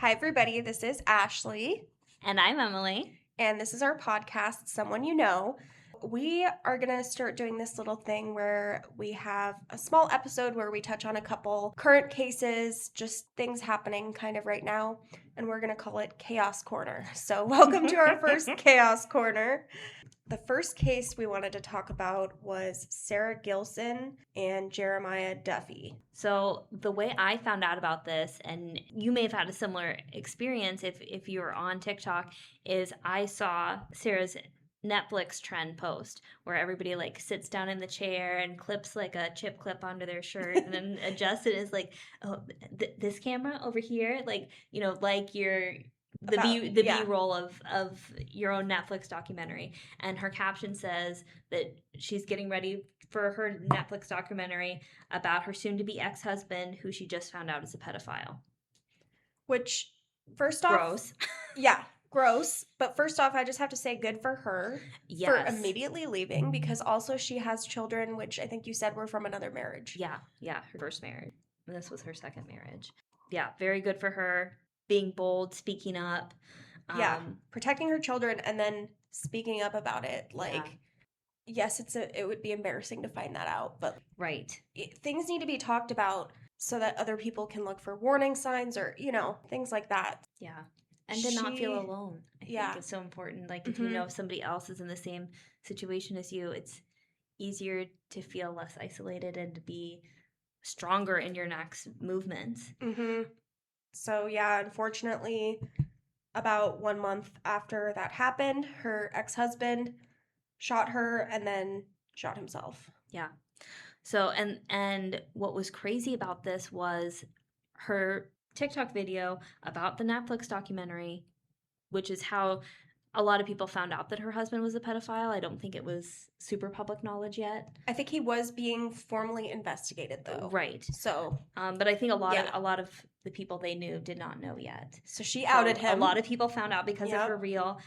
Hi, everybody. This is Ashley, And I'm Emily. and this is our podcast, Someone You Know. We are going to start doing this little thing where we have a small episode where we touch on a couple current cases, just things happening kind of right now, and we're going to call it Chaos Corner. So, welcome to our first Chaos Corner. The first case we wanted to talk about was Sarah Gilson and Jeremiah Duffy. So the way I found out about this, and you may have had a similar experience if you were on TikTok, is I saw Sarah's Netflix trend post where everybody like sits down in the chair and clips like a chip clip onto their shirt and then adjusts it as like, oh, this camera over here, like like your the B roll of your own Netflix documentary. And her caption says that she's getting ready for her Netflix documentary about her soon-to-be ex-husband, who she just found out is a pedophile. Which, first off, Gross. Yeah, gross. But first off, I just have to say good for her for Yes. immediately leaving, because also she has children, which I think you said were from another marriage. Yeah, her first marriage. And this was her second marriage. Yeah, very good for her. Being bold, speaking up. Yeah, protecting her children and then speaking up about it. Like, yes, it would be embarrassing to find that out, but right. Things need to be talked about so that other people can look for warning signs or, things like that. Yeah. And to not feel alone. I think it's so important. Like if you know somebody else is in the same situation as you, it's easier to feel less isolated and to be stronger in your next movements. So yeah, unfortunately, about 1 month after that happened, her ex-husband shot her and then shot himself. Yeah. So and what was crazy about this was her TikTok video about the Netflix documentary, which is how a lot of people found out that her husband was a pedophile. I don't think it was super public knowledge yet. I think he was being formally investigated though. Right. So, but I think a lot of the people they knew did not know yet. So she outed him. A lot of people found out because of her reel.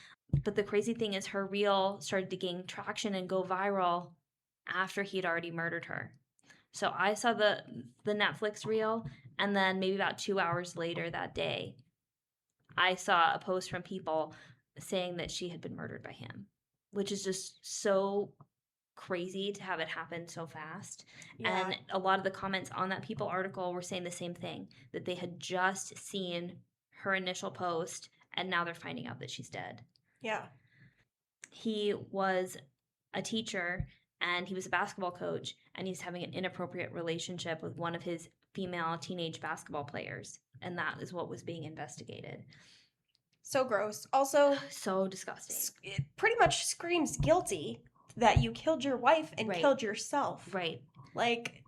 But the crazy thing is her reel started to gain traction and go viral after he'd already murdered her. So I saw the Netflix reel, and then maybe about 2 hours later that day, I saw a post from people saying that she had been murdered by him, which is just so crazy to have it happen so fast. Yeah. And a lot of the comments on that People article were saying the same thing, that they had just seen her initial post and now they're finding out that she's dead. Yeah. He was a teacher and he was a basketball coach, and he's having an inappropriate relationship with one of his female teenage basketball players, and that is what was being investigated. So gross. Also, so disgusting. It pretty much screams guilty that you killed your wife and killed yourself. Right. Like,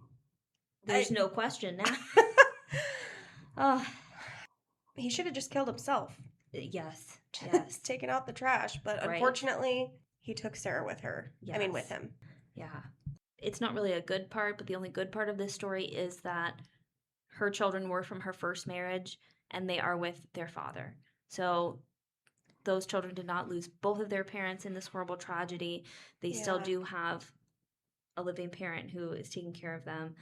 there's no question now. He should have just killed himself. Yes. Taken out the trash, but unfortunately, he took Sarah with her. Yes. I mean, with him. Yeah. It's not really a good part, but the only good part of this story is that her children were from her first marriage and they are with their father. So those children did not lose both of their parents in this horrible tragedy. They still do have a living parent who is taking care of them.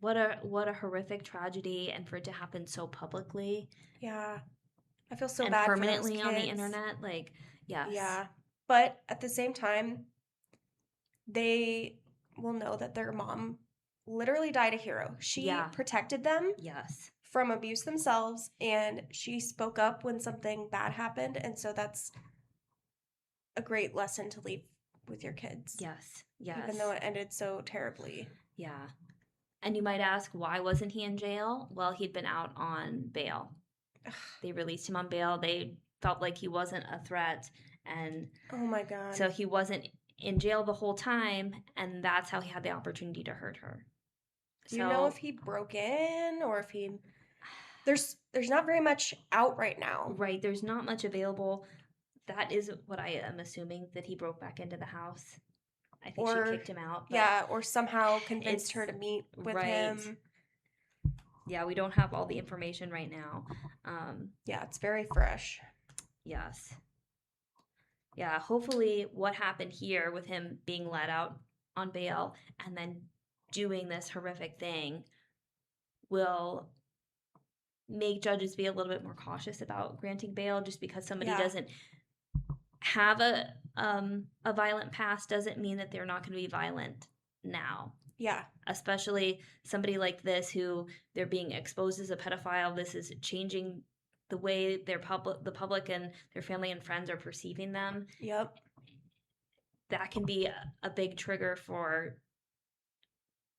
What a horrific tragedy, and for it to happen so publicly. Yeah. I feel so bad permanently for those kids. On the internet. Like, yes. Yeah. But at the same time, they will know that their mom literally died a hero. She protected them. Yes. From abuse themselves, and she spoke up when something bad happened, and so that's a great lesson to leave with your kids. Yes. Even though it ended so terribly. Yeah. And you might ask, why wasn't he in jail? Well, he'd been out on bail. They released him on bail. They felt like he wasn't a threat, and oh my God. So he wasn't in jail the whole time, and that's how he had the opportunity to hurt her. Do you know if he broke in or if he... There's not very much out right now. Right, there's not much available. That is what I am assuming, that he broke back into the house. I think she kicked him out. Yeah, or somehow convinced her to meet with him. Yeah, we don't have all the information right now. Yeah, it's very fresh. Yes. Yeah, hopefully what happened here with him being let out on bail and then doing this horrific thing will make judges be a little bit more cautious about granting bail. Just because somebody Yeah. doesn't have a violent past doesn't mean that they're not going to be violent now. Yeah. Especially somebody like this who they're being exposed as a pedophile. This is changing the way the public and their family and friends are perceiving them. Yep. That can be a big trigger for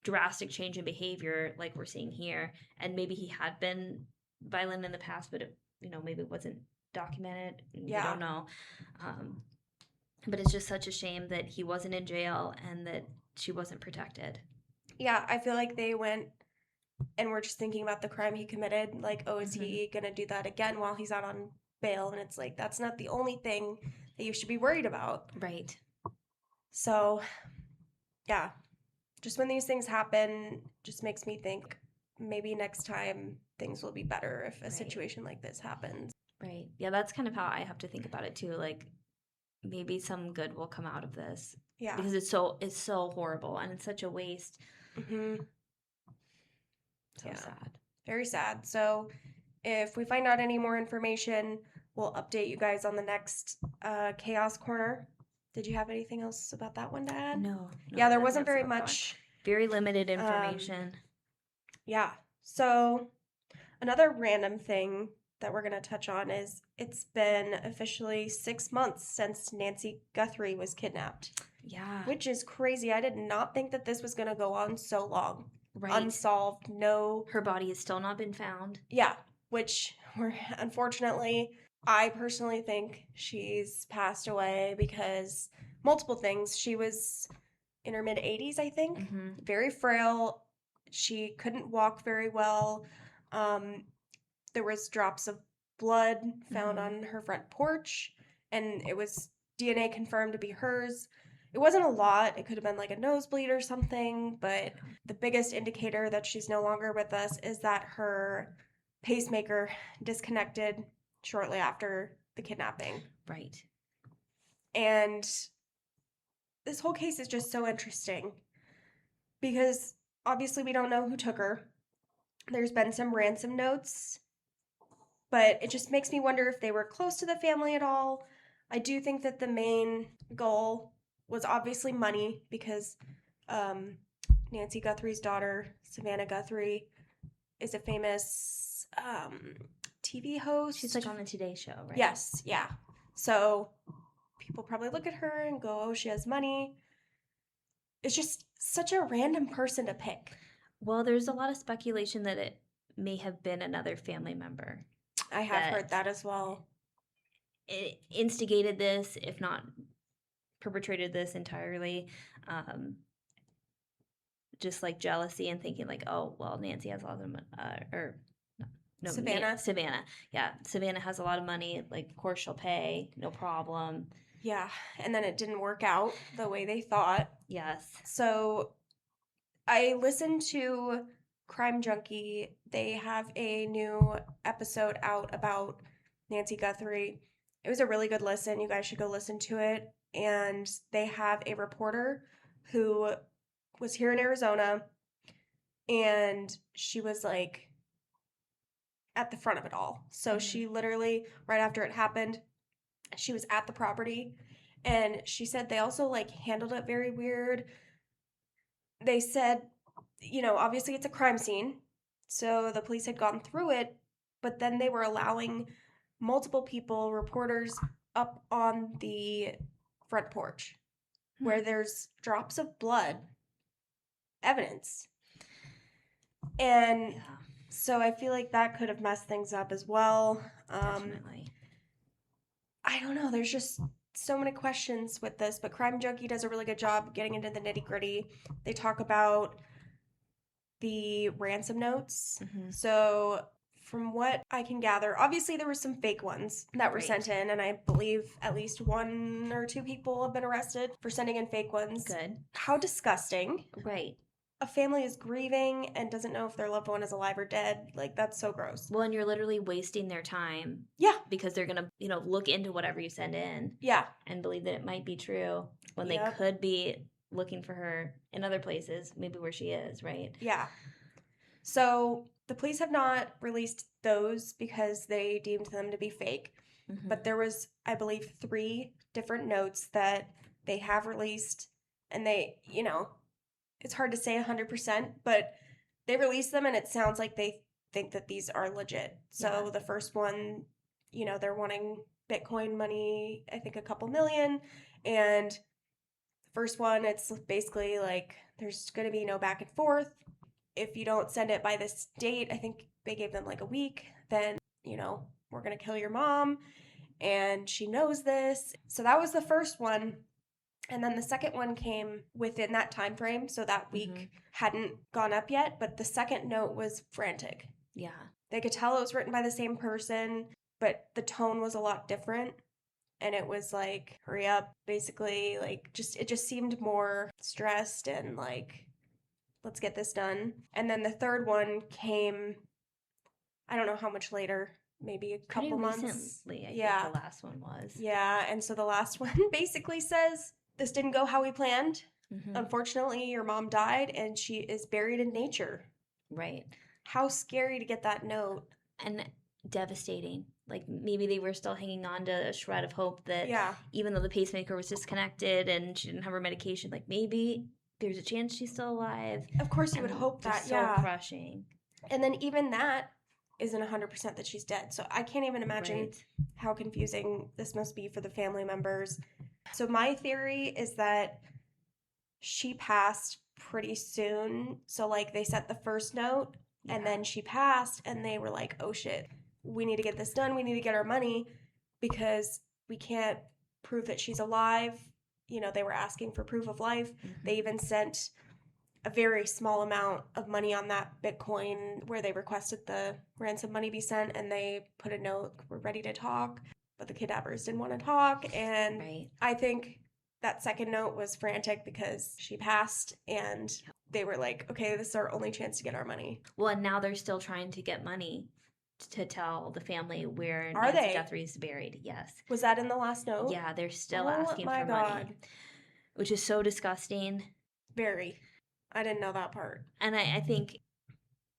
drastic change in behavior like we're seeing here. And maybe he had been violent in the past, but it, maybe wasn't documented. Yeah. We don't know. But it's just such a shame that he wasn't in jail and that she wasn't protected. Yeah, I feel like they went and were just thinking about the crime he committed. Like, oh, is he going to do that again while he's out on bail? And it's like, that's not the only thing that you should be worried about. Right. So, yeah, just when these things happen, just makes me think maybe next time things will be better if a situation like this happens. Right. Yeah, that's kind of how I have to think about it too. Like, maybe some good will come out of this. Yeah. Because it's so horrible and it's such a waste. Mm-hmm. So sad. Very sad. So if we find out any more information, we'll update you guys on the next Chaos Corner. Did you have anything else about that one to add? No. Yeah, there wasn't very much. Very limited information. Yeah. So another random thing that we're going to touch on is it's been officially 6 months since Nancy Guthrie was kidnapped. Yeah. Which is crazy. I did not think that this was going to go on so long. Right. Unsolved. No. Her body has still not been found. Yeah. Which, unfortunately, I personally think she's passed away because multiple things. She was in her mid-80s, I think. Mm-hmm. Very frail. She couldn't walk very well. There was drops of blood found on her front porch, and it was DNA confirmed to be hers. It wasn't a lot. It could have been like a nosebleed or something, but the biggest indicator that she's no longer with us is that her pacemaker disconnected shortly after the kidnapping. Right. And this whole case is just so interesting because obviously we don't know who took her. There's been some ransom notes, but it just makes me wonder if they were close to the family at all. I do think that the main goal was obviously money because Nancy Guthrie's daughter, Savannah Guthrie, is a famous TV host. She's like on the Today Show, right? Yes, yeah. So people probably look at her and go, oh, she has money. It's just such a random person to pick. Well, there's a lot of speculation that it may have been another family member. I have heard that as well. It instigated this, if not perpetrated this entirely. Just like jealousy and thinking like, oh, well, Nancy has a lot of money, Savannah. Yeah, Savannah has a lot of money. Like, of course she'll pay, no problem. Yeah, and then it didn't work out the way they thought. Yes. So I listened to Crime Junkie. They have a new episode out about Nancy Guthrie. It was a really good listen. You guys should go listen to it. And they have a reporter who was here in Arizona, and she was like at the front of it all. So she literally, right after it happened, she was at the property, and she said they also like handled it very weird. They said, obviously it's a crime scene, so the police had gone through it, but then they were allowing multiple people, reporters, up on the front porch where there's drops of blood evidence. And so I feel like that could have messed things up as well. Definitely. I don't know. There's just so many questions with this, but Crime Junkie does a really good job getting into the nitty-gritty. They talk about the ransom notes. Mm-hmm. So from what I can gather, obviously there were some fake ones that were sent in, and I believe at least 1 or 2 people have been arrested for sending in fake ones. Good. How disgusting. Right. A family is grieving and doesn't know if their loved one is alive or dead. Like, that's so gross. Well, and you're literally wasting their time. Yeah. Because they're going to, look into whatever you send in. Yeah. And believe that it might be true when they could be looking for her in other places, maybe where she is, right? Yeah. So the police have not released those because they deemed them to be fake. Mm-hmm. But there was, I believe, 3 different notes that they have released. And they, it's hard to say 100%, but they released them and it sounds like they think that these are legit. So Yeah. the first one, they're wanting Bitcoin money, I think a couple million. And the first one, it's basically like there's going to be no back and forth. If you don't send it by this date, I think they gave them like a week, then, we're going to kill your mom. And she knows this. So that was the first one. And then the second one came within that time frame, so that week hadn't gone up yet, but the second note was frantic. Yeah. They could tell it was written by the same person, but the tone was a lot different. And it was like, hurry up, basically, like it just seemed more stressed and like, let's get this done. And then the third one came, I don't know how much later, maybe a Pretty couple months. recently, I think the last one was. Yeah, and so the last one basically says, this didn't go how we planned. Unfortunately, your mom died and she is buried in nature. Right. How scary to get that note. And devastating. Like maybe they were still hanging on to a shred of hope that even though the pacemaker was disconnected and she didn't have her medication, like maybe there's a chance she's still alive. Of course you would hope that, so crushing. And then even that isn't 100% that she's dead. So I can't even imagine how confusing this must be for the family members. So my theory is that she passed pretty soon. So like they sent the first note and then she passed and they were like, oh shit, we need to get this done. We need to get our money because we can't prove that she's alive. They were asking for proof of life. They even sent a very small amount of money on that Bitcoin where they requested the ransom money be sent and they put a note, we're ready to talk. But the kidnappers didn't want to talk. And I think that second note was frantic because she passed and they were like, okay, this is our only chance to get our money. Well, and now they're still trying to get money to tell the family where Nancy Guthrie is buried. Yes. Was that in the last note? Yeah, they're still asking for money. Which is so disgusting. Very. I didn't know that part. And I think,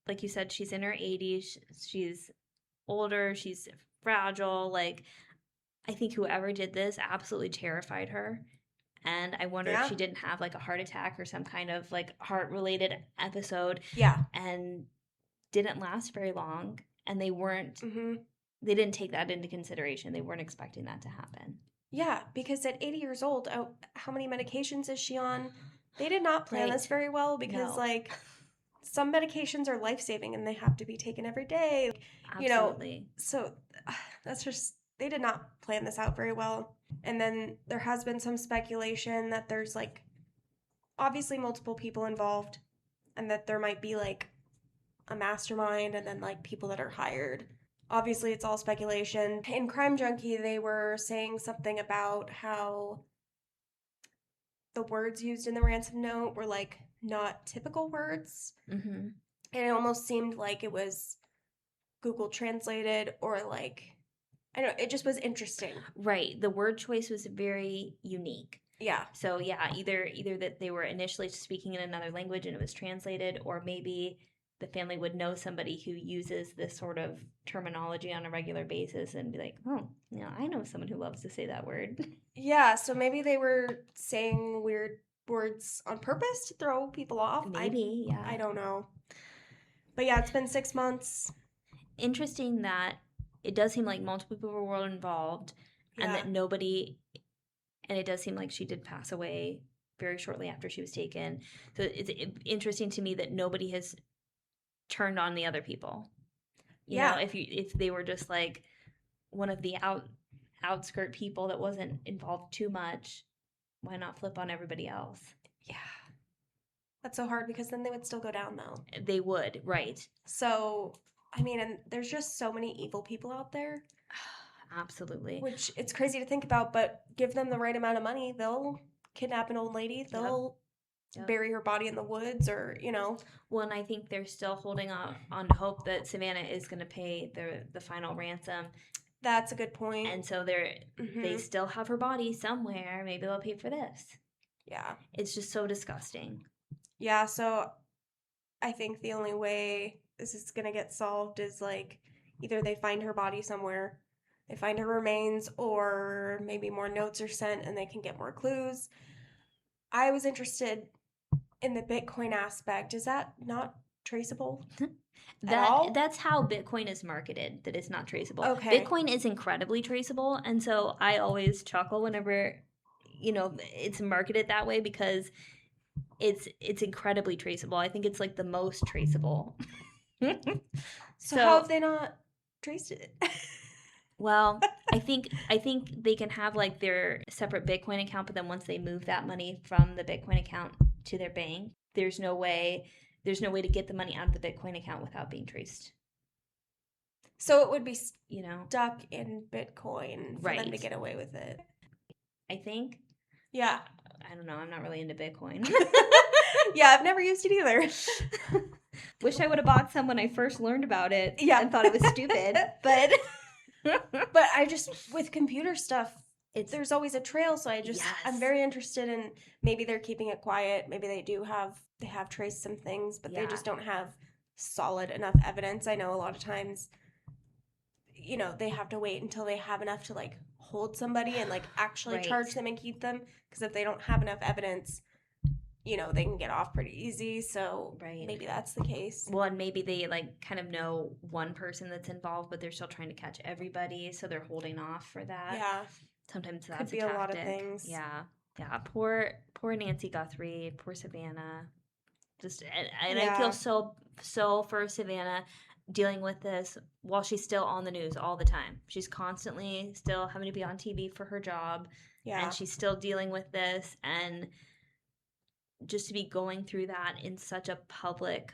like you said, she's in her 80s. She's older. She's fragile. Like, I think whoever did this absolutely terrified her. And I wonder if she didn't have like a heart attack or some kind of like heart-related episode. Yeah. And didn't last very long. And they weren't, they didn't take that into consideration. They weren't expecting that to happen. Yeah, because at 80 years old, how many medications is she on? They did not plan this very well because, like, some medications are life-saving and they have to be taken every day. Absolutely. So that's just, they did not plan this out very well. And then there has been some speculation that there's, like, obviously multiple people involved and that there might be, like, a mastermind and then, like, people that are hired. Obviously, it's all speculation. In Crime Junkie, they were saying something about how the words used in the ransom note were, like, not typical words. And it almost seemed like it was Google translated or, like, I don't know, it just was interesting. Right. The word choice was very unique. Yeah. So, yeah, either that they were initially speaking in another language and it was translated, or maybe the family would know somebody who uses this sort of terminology on a regular basis and be like, oh, I know someone who loves to say that word. Yeah, so maybe they were saying weird words on purpose to throw people off. Maybe, yeah. I don't know. But yeah, it's been 6 months. Interesting that it does seem like multiple people were involved and that nobody, and it does seem like she did pass away very shortly after she was taken. So it's interesting to me that nobody has turned on the other people. You know, if they were just like one of the outskirt people that wasn't involved too much, why not flip on everybody else? Yeah. That's so hard because then they would still go down though. They would, right. So, I mean, and there's just so many evil people out there. Absolutely. Which it's crazy to think about, but give them the right amount of money, they'll kidnap an old lady, they'll bury her body in the woods or, Well, and I think they're still holding on hope that Savannah is going to pay the final ransom. That's a good point. And so they still have her body somewhere. Maybe they'll pay for this. Yeah. It's just so disgusting. Yeah, so I think the only way this is going to get solved is like either they find her body somewhere, they find her remains, or maybe more notes are sent and they can get more clues. I was interested in the Bitcoin aspect. Is that not traceable at all? That's how Bitcoin is marketed, that it's not traceable. Okay. Bitcoin is incredibly traceable, and so I always chuckle whenever it's marketed that way because it's incredibly traceable. I think it's like the most traceable. So how have they not traced it? Well, I think they can have like their separate Bitcoin account, but then once they move that money from the Bitcoin account to their bank, there's no way to get the money out of the Bitcoin account without being traced. So it would be stuck in Bitcoin for them to get away with it. I think. Yeah. I don't know. I'm not really into Bitcoin. Yeah, I've never used it either. Wish I would have bought some when I first learned about it. Yeah. And thought it was stupid. But I just, with computer stuff, there's always a trail. So I'm very interested in, maybe they're keeping it quiet. Maybe they have traced some things, but they just don't have solid enough evidence. I know a lot of times, they have to wait until they have enough to like hold somebody and like actually charge them and keep them. Because if they don't have enough evidence, they can get off pretty easy. So maybe that's the case. Well, and maybe they like kind of know one person that's involved, but they're still trying to catch everybody, so they're holding off for that. Yeah. Sometimes that's could be a lot of things. Yeah. Yeah. Poor Nancy Guthrie, poor Savannah. And I feel so for Savannah dealing with this while she's still on the news all the time. She's constantly still having to be on TV for her job. Yeah. And she's still dealing with this, and just to be going through that in such a public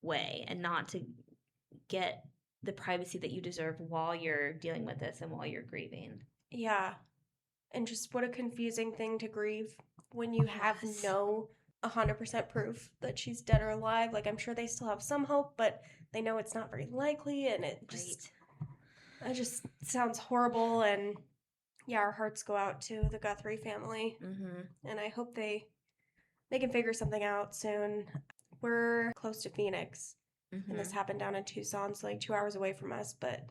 way and not to get the privacy that you deserve while you're dealing with this and while you're grieving. Yeah. And just what a confusing thing to grieve when you have no 100% proof that she's dead or alive. Like, I'm sure they still have some hope, but they know it's not very likely, and it just sounds horrible. And yeah, our hearts go out to the Guthrie family. Mm-hmm. And I hope they can figure something out soon. We're close to Phoenix, and this happened down in Tucson, so like 2 hours away from us, but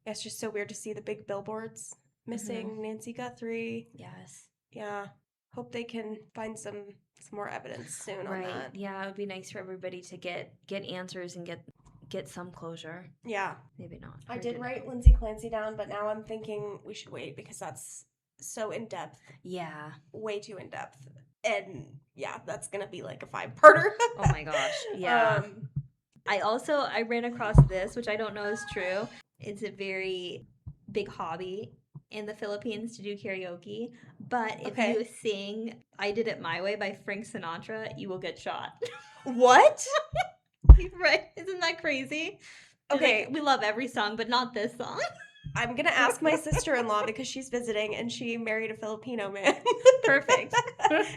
it's just so weird to see the big billboards missing Nancy Guthrie. Yes. Yeah. Hope they can find some more evidence soon on that. Yeah, it would be nice for everybody to get answers and get some closure. Yeah. Maybe not. I did write Lindsay Clancy down, but now I'm thinking we should wait because that's so in-depth. Yeah. Way too in-depth. And yeah, that's going to be like a 5-parter. Oh my gosh. Yeah. I ran across this, which I don't know is true. It's a very big hobby in the Philippines to do karaoke. But if you sing I Did It My Way by Frank Sinatra, you will get shot. What? Right? Isn't that crazy? Okay. Like, we love every song, but not this song. I'm going to ask my sister-in-law because she's visiting and she married a Filipino man. Perfect.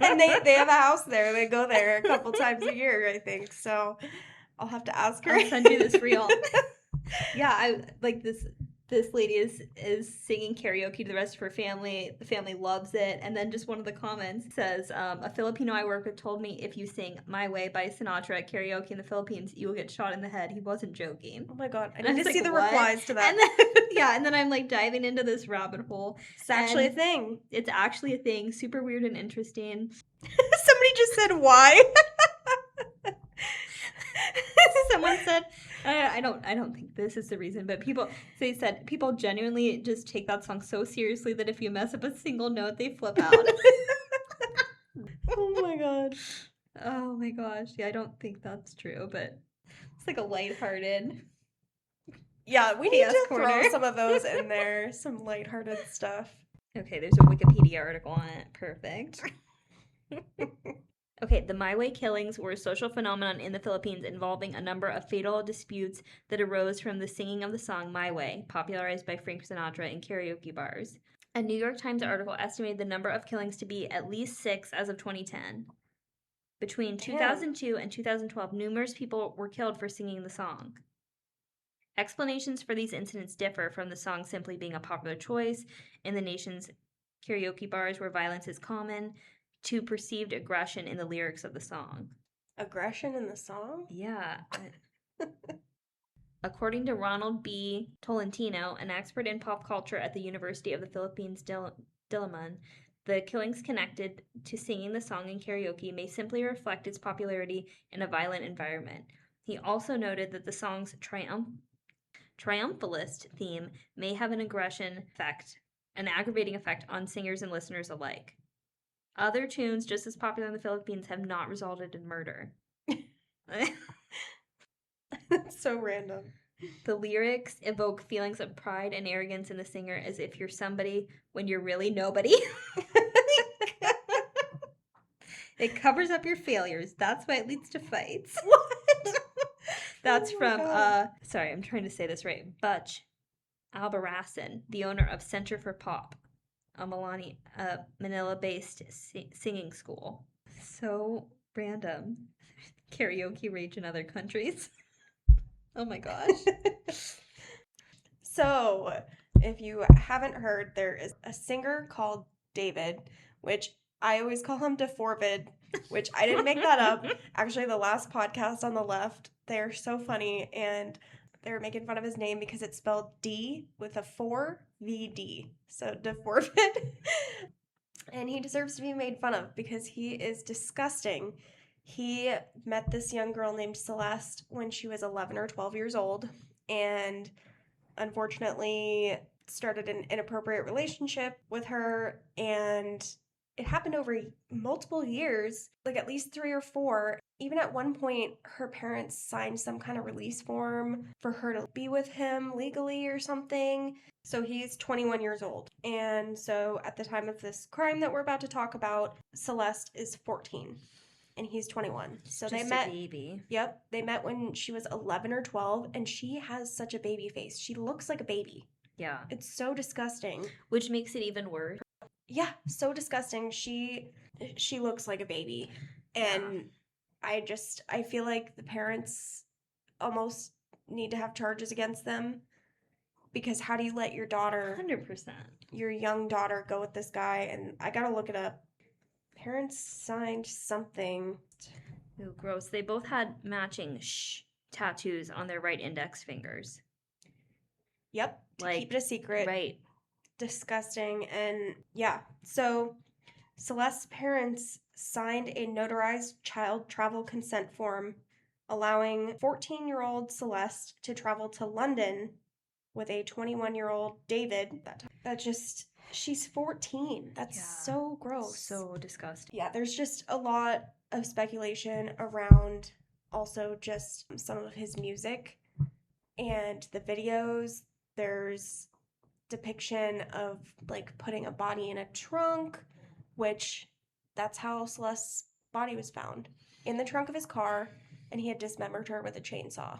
And they have a house there. They go there a couple times a year, I think. So I'll have to ask her. I'll send you this reel. Yeah, I like this lady is singing karaoke to the rest of her family. The family loves it. And then just one of the comments says, a Filipino I work with told me if you sing My Way by Sinatra at karaoke in the Philippines, you will get shot in the head. He wasn't joking. Oh my God. I need to see the replies to that. And then, and then I'm like diving into this rabbit hole. It's actually a thing. It's actually a thing. Super weird and interesting. Somebody just said why. Someone said, I don't think this is the reason, but they said people genuinely just take that song so seriously that if you mess up a single note, they flip out. Oh my God. Oh my gosh. Yeah, I don't think that's true, but it's like a lighthearted. Yeah, we need to throw some of those in there, some lighthearted stuff. Okay, there's a Wikipedia article on it. Perfect. Okay, the My Way killings were a social phenomenon in the Philippines involving a number of fatal disputes that arose from the singing of the song My Way, popularized by Frank Sinatra in karaoke bars. A New York Times article estimated the number of killings to be at least 6 as of 2010. Between 2002 and 2012, numerous people were killed for singing the song. Explanations for these incidents differ, from the song simply being a popular choice in the nation's karaoke bars where violence is common, to perceived aggression in the lyrics of the song. Aggression in the song? Yeah. According to Ronald B. Tolentino, an expert in pop culture at the University of the Philippines, Diliman, the killings connected to singing the song in karaoke may simply reflect its popularity in a violent environment. He also noted that the song's triumphalist theme may have an aggravating effect on singers and listeners alike. Other tunes just as popular in the Philippines have not resulted in murder. That's so random. The lyrics evoke feelings of pride and arrogance in the singer as if you're somebody when you're really nobody. It covers up your failures. That's why it leads to fights. What? That's Oh my from, God. sorry, I'm trying to say this right. Butch Albarasan, the owner of Center for Pop, a Manila-based singing school. So random. Karaoke rage in other countries. Oh my gosh. So, if you haven't heard, there is a singer called David, which I always call him DeForvid, which I didn't make that up. Actually, the last podcast on the left, they're so funny, and they're making fun of his name because it's spelled D with a 4VD. So, DeForvid. And he deserves to be made fun of because he is disgusting. He met this young girl named Celeste when she was 11 or 12 years old, and unfortunately started an inappropriate relationship with her, and it happened over multiple years, like at least 3 or 4. Even at one point, her parents signed some kind of release form for her to be with him legally or something. So he's 21 years old. And so at the time of this crime that we're about to talk about, Celeste is 14 and he's 21. So Just they met. a baby. Yep, they met when she was 11 or 12, and she has such a baby face. She looks like a baby. Yeah. It's so disgusting. Which makes it even worse. Yeah, so disgusting. She looks like a baby. And I feel like the parents almost need to have charges against them, because how do you let your daughter, 100%. your young daughter, go with this guy? And I gotta look it up. Parents signed something. Ooh, gross. They both had matching tattoos on their right index fingers. Yep, to keep it a secret. Right. Disgusting. And yeah, so Celeste's parents signed a notarized child travel consent form allowing 14-year-old Celeste to travel to London with a 21-year-old David. That just, she's 14. That's so gross. So disgusting. Yeah, there's just a lot of speculation around also just some of his music and the videos. There's depiction of like putting a body in a trunk, which that's how Celeste's body was found, in the trunk of his car, and he had dismembered her with a chainsaw.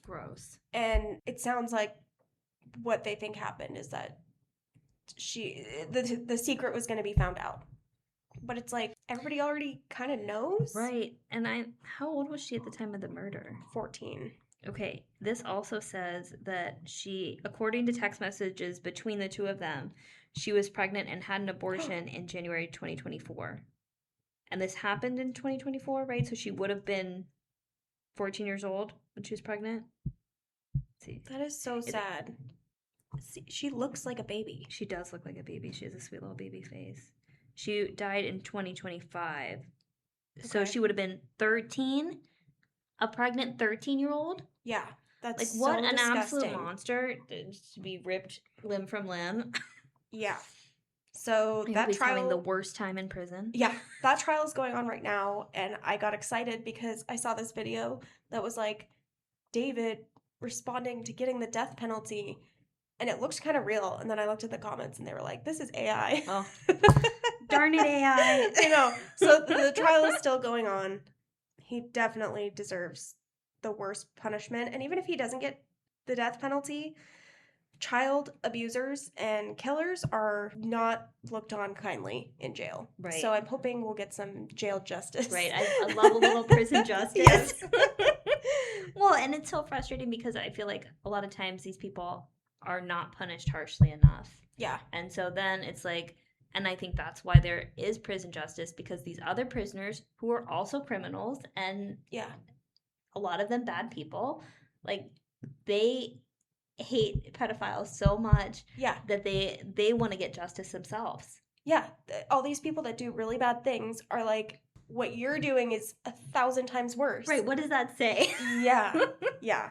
Gross. And it sounds like what they think happened is that the secret was going to be found out. But it's like everybody already kind of knows. Right. And how old was she at the time of the murder? 14. Okay, this also says that she, according to text messages between the two of them, she was pregnant and had an abortion in January 2024. And this happened in 2024, right? So she would have been 14 years old when she was pregnant. Let's see. That is so sad. See, she looks like a baby. She does look like a baby. She has a sweet little baby face. She died in 2025. Okay. So she would have been 13, a pregnant 13-year-old. Yeah, that's like what so an disgusting. Absolute monster to be ripped limb from limb. Yeah. So that trial, having the worst time in prison. Yeah, that trial is going on right now, and I got excited because I saw this video that was like David responding to getting the death penalty, and it looked kind of real. And then I looked at the comments, and they were like, "This is AI." Oh, darn it, AI! You know. So the trial is still going on. He definitely deserves the worst punishment, and even if he doesn't get the death penalty, child abusers and killers are not looked on kindly in jail. Right. So I'm hoping we'll get some jail justice. Right. I love a little prison justice. Yes. Well, and it's so frustrating because I feel like a lot of times these people are not punished harshly enough. Yeah. And so then it's like And I think that's why there is prison justice, because these other prisoners who are also criminals, and Yeah. a lot of them bad people, like, they hate pedophiles so much Yeah. that they want to get justice themselves. Yeah. All these people that do really bad things are like, what you're doing is 1,000 times worse. Right, what does that say? Yeah. Yeah.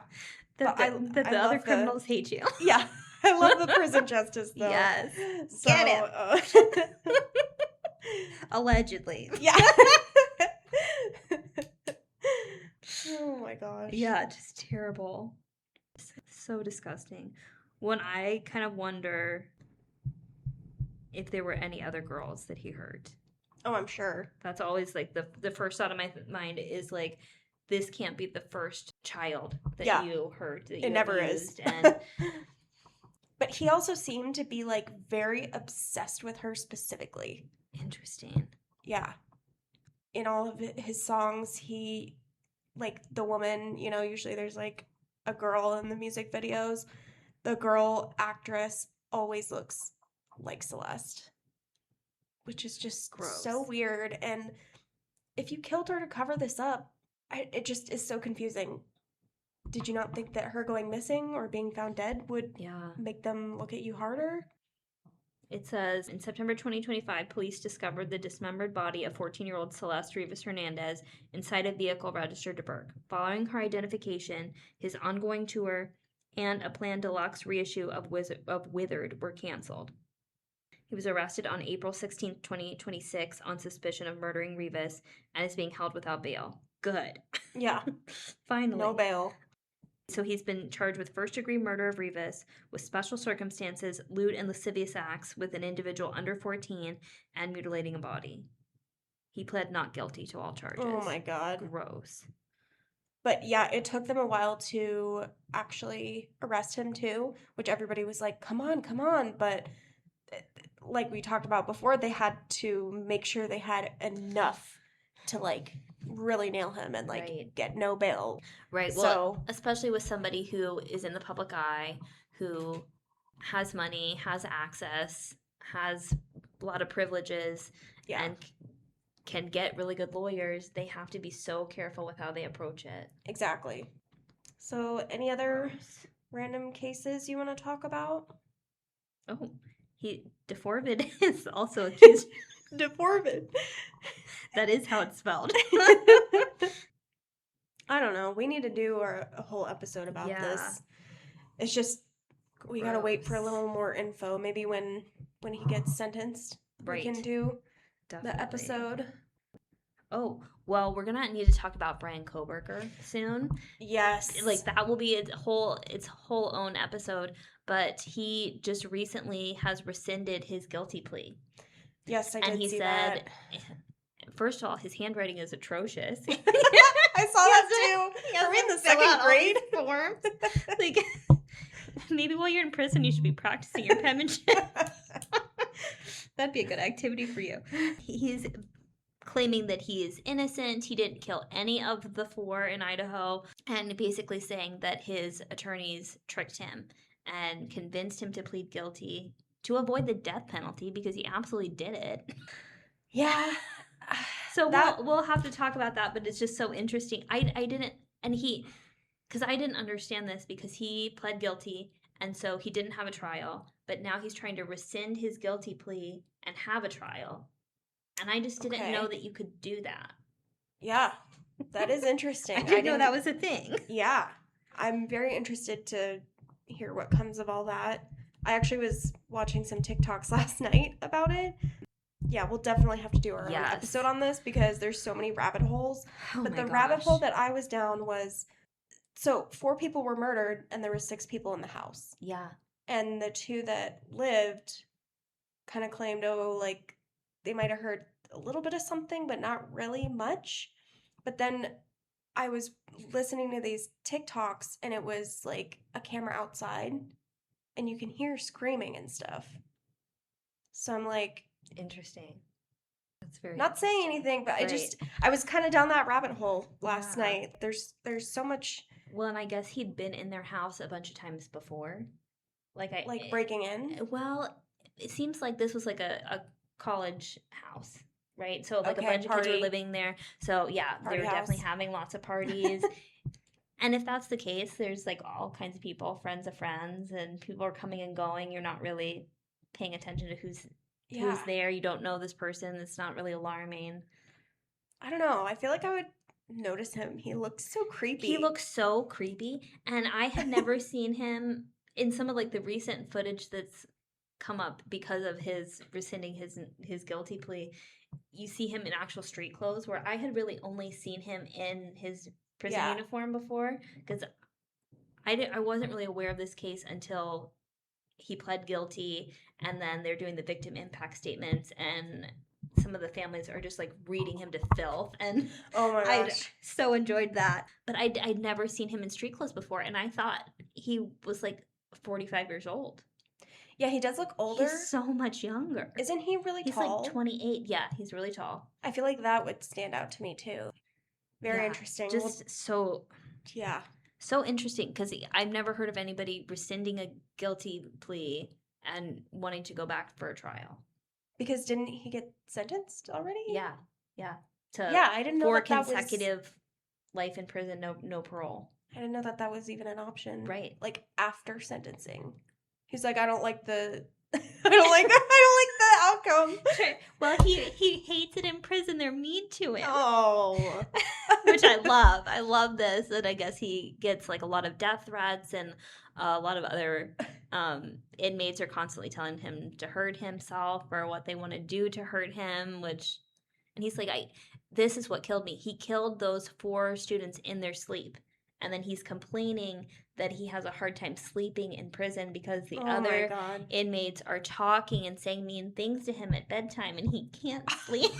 that But the other criminals hate you. Yeah. I love the prison justice, though. Yes. So, Get him. Allegedly. Yeah. Oh my gosh. Yeah, just terrible. So disgusting. When I kind of wonder if there were any other girls that he hurt. Oh, I'm sure. That's always like the first thought of my mind is like, this can't be the first child that you hurt. That it never is. And but he also seemed to be like very obsessed with her specifically. Interesting. Yeah. In all of his songs, he, like, the woman, you know, usually there's like a girl in the music videos. The girl actress always looks like Celeste, which is just gross. So weird. And if you killed her to cover this up, it just is so confusing. Did you not think that her going missing or being found dead would make them look at you harder? It says, in September 2025, police discovered the dismembered body of 14-year-old Celeste Rivas Hernandez inside a vehicle registered to Burke. Following her identification, his ongoing tour and a planned deluxe reissue of Withered were canceled. He was arrested on April 16, 2026 on suspicion of murdering Rivas and is being held without bail. Good. Yeah. Finally. No bail. So he's been charged with first-degree murder of Rivas, with special circumstances, lewd and lascivious acts with an individual under 14, and mutilating a body. He pled not guilty to all charges. Oh my God. Gross. But yeah, it took them a while to actually arrest him too, which everybody was like, come on. But like we talked about before, they had to make sure they had enough to like really nail him and like get no bail. Right. Well, especially with somebody who is in the public eye, who has money, has access, has a lot of privileges, and can get really good lawyers, they have to be so careful with how they approach it. Exactly. So any other random cases you want to talk about? Oh, DeForvid is also accused. DeForvid. That is how it's spelled. I don't know. We need to do a whole episode about this. It's just we gotta wait for a little more info. Maybe when he gets sentenced, we can do the episode. Oh, well, we're gonna need to talk about Brian Koberger soon. Yes. Like, that will be its whole own episode, but he just recently has rescinded his guilty plea. Yes, I did see that. First of all, his handwriting is atrocious. I saw that too. Are we in the second grade? Forms. Like, maybe while you're in prison, you should be practicing your penmanship. That'd be a good activity for you. He's claiming that he is innocent. He didn't kill any of the 4 in Idaho, and basically saying that his attorneys tricked him and convinced him to plead guilty to avoid the death penalty, because he absolutely did it. Yeah. So we'll have to talk about that, but it's just so interesting. I didn't understand this, because he pled guilty, and so he didn't have a trial, but now he's trying to rescind his guilty plea and have a trial. And I just didn't know that you could do that. Yeah, that is interesting. I didn't know that was a thing. Yeah, I'm very interested to hear what comes of all that. I actually was watching some TikToks last night about it. Yeah, we'll definitely have to do our own episode on this, because there's so many rabbit holes. But the rabbit hole that I was down was, so 4 people were murdered and there were 6 people in the house. Yeah. And the 2 that lived kind of claimed, like they might have heard a little bit of something, but not really much. But then I was listening to these TikToks, and it was like a camera outside, and you can hear screaming and stuff. So I'm like, interesting. That's very not saying anything, but I was kind of down that rabbit hole last night. There's so much. Well, and I guess he'd been in their house a bunch of times before. Like breaking in? Well, it seems like this was like a college house, right? So like a Okay, bunch of kids were party. living there. So yeah, they Party were definitely house. having lots of parties. And if that's the case, there's like all kinds of people, friends of friends, and people are coming and going. You're not really paying attention to who's Yeah. there. You don't know this person. It's not really alarming. I don't know. I feel like I would notice him. He looks so creepy. He looks so creepy, and I had never seen him in some of like the recent footage that's come up because of his rescinding his guilty plea. You see him in actual street clothes, where I had really only seen him in his prison uniform before, because I wasn't really aware of this case until he pled guilty, and then they're doing the victim impact statements, and some of the families are just like reading him to filth, and Oh my I gosh. so enjoyed that. But I'd never seen him in street clothes before, and I thought he was like 45 years old. Yeah, he does look older. He's so much younger. Isn't he really He's tall? like 28. Yeah, he's really tall. I feel like that would stand out to me too. Very interesting. Just so yeah. So interesting, because I've never heard of anybody rescinding a guilty plea and wanting to go back for a trial. Because didn't he get sentenced already? Yeah. I didn't know 4 that consecutive life in prison, no parole. I didn't know that was even an option. Right. Like after sentencing. He's like, I don't like the I don't like the outcome. Well, he hates it in prison. They're mean to him. Oh. Which I love. I love this. And I guess he gets like a lot of death threats, and a lot of other inmates are constantly telling him to hurt himself or what they want to do to hurt him, and he's like, this is what killed me. He killed those 4 students in their sleep. And then he's complaining that he has a hard time sleeping in prison because the other inmates are talking and saying mean things to him at bedtime, and he can't sleep.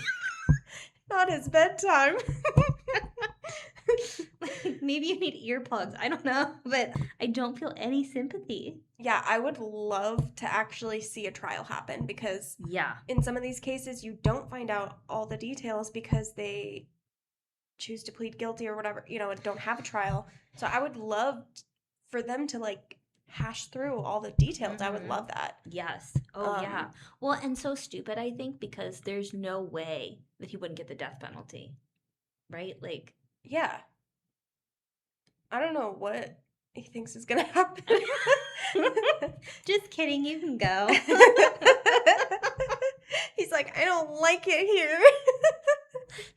Not his bedtime. Maybe you need earplugs. I don't know, but I don't feel any sympathy. Yeah, I would love to actually see a trial happen, because in some of these cases you don't find out all the details because they choose to plead guilty or whatever, and don't have a trial. So I would love for them to like hash through all the details. I would love that. Yes. Oh, yeah. Well, and so stupid, I think, because there's no way that he wouldn't get the death penalty. Right? Like, yeah. I don't know what he thinks is going to happen. Just kidding. You can go. He's like, I don't like it here.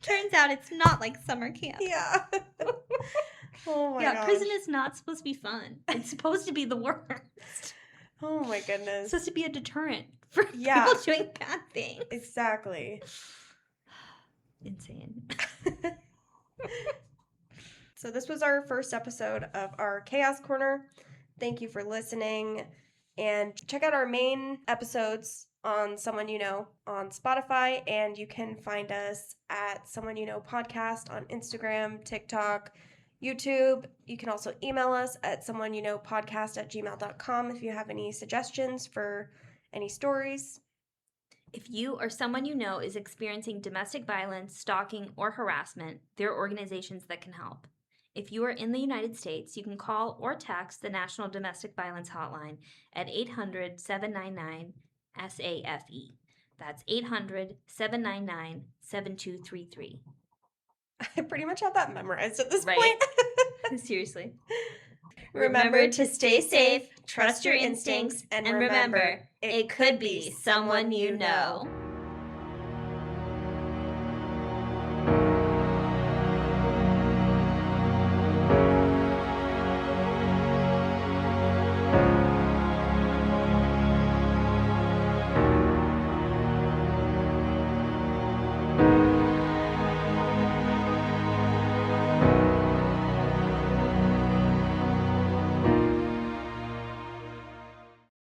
Turns out it's not like summer camp. Yeah. Oh my gosh. Prison is not supposed to be fun. It's supposed to be the worst. Oh my goodness. It's supposed to be a deterrent for people doing bad things. Exactly. Insane. So this was our first episode of our Chaos Corner. Thank you for listening. And check out our main episodes on Someone You Know on Spotify. And you can find us at Someone You Know Podcast on Instagram, TikTok, YouTube. You can also email us at someoneyouknowpodcast@gmail.com if you have any suggestions for any stories. If you or someone you know is experiencing domestic violence, stalking, or harassment, there are organizations that can help. If you are in the United States, you can call or text the National Domestic Violence Hotline at 800-799-SAFE. That's 800-799-7233. I pretty much have that memorized at this point. Seriously. Remember to stay safe, trust your instincts, and remember, it could be someone you know.